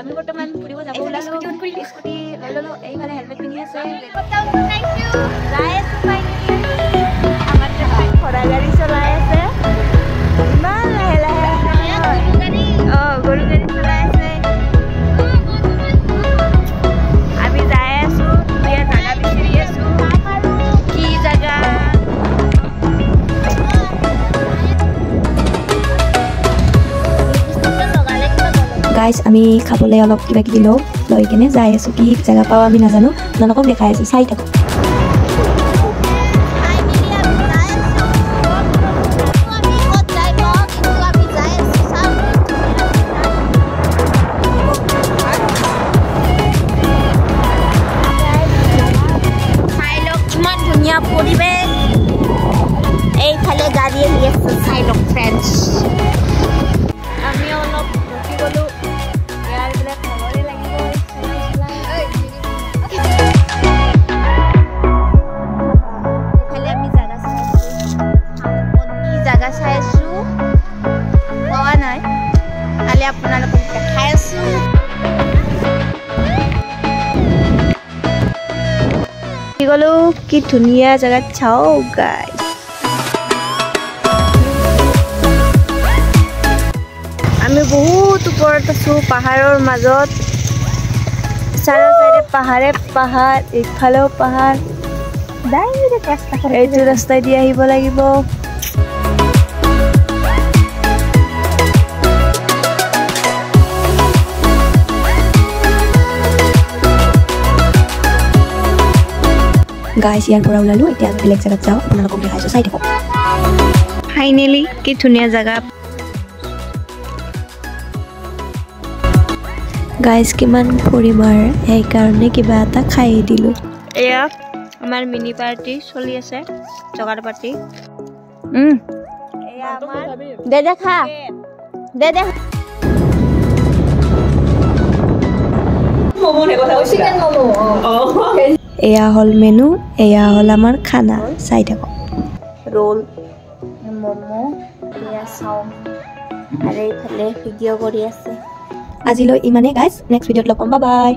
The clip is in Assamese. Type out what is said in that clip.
আমি বৰ্তমান ফুৰিব যাব ওলালো স্কুটি লৈ ল'লো এইফালে হেলমেট পিন্ধি আছে আমাৰ ঘোঁৰা গাড়ী চলাই আছে ইমান লাহে লাহে গৰু গাড়ী চলাই আছে আমি যাই আছো ধুনীয়া জাগা বিচাৰি আছো কি জাগা গাইজ আমি খাবলৈ অলপ কিবা কিবি লৈ কিনে যাই আছো কি জেগা পাওঁ আমি নাজানো আপোনালোকক দেখাই আছো চাই থাকো পৰিৱেশ এইফালে গাড়ী আহি আছে চাই লওক ফ্ৰেণ্ডছ আমি অলপ ৰখি গ'লো ইয়াৰ বিলাক ভাগৰে লাগিব এইফালে আমি জাগা চাই আছো কি জাগা চাই আছো পোৱা নাই কালি আপোনালোকক দেখাই আছো গলো কি ধুনীয়া জায়গা চাও গাইজ আমি বহুত ওপৰত আছো পাহাৰৰ মাজত চাৰি চাইডে পাহাৰে পাহাৰ ইফালেও পাহাৰ এইটো ৰাস্তাই দি আহিব লাগিব গাইজ ইয়াৰ পৰা ওলালো এতিয়া বেলেগ জেগাত যাওঁ আপোনালোকক দেখাইছো চাই থাকক ফাইনেলি কি ধুনীয়া জেগা গাইজ কিমান ফুৰিম আৰু সেইকাৰণে কিবা এটা খাই দিলো এয়া আমাৰ মিনি পাৰ্টি চলি আছে জগাৰ পাৰ্টি এয়া আমাৰ দে খা দে এয়া হল মেনু এয়া হল আমাৰ খানা চাই থাকক ৰোল মমো এয়া চাওমিন আৰু এইফালে ভিডিঅ' কৰি আছে আজিলৈ ইমানেই গাইজ নেক্সট ভিডিঅ'ত লগ পাম বাই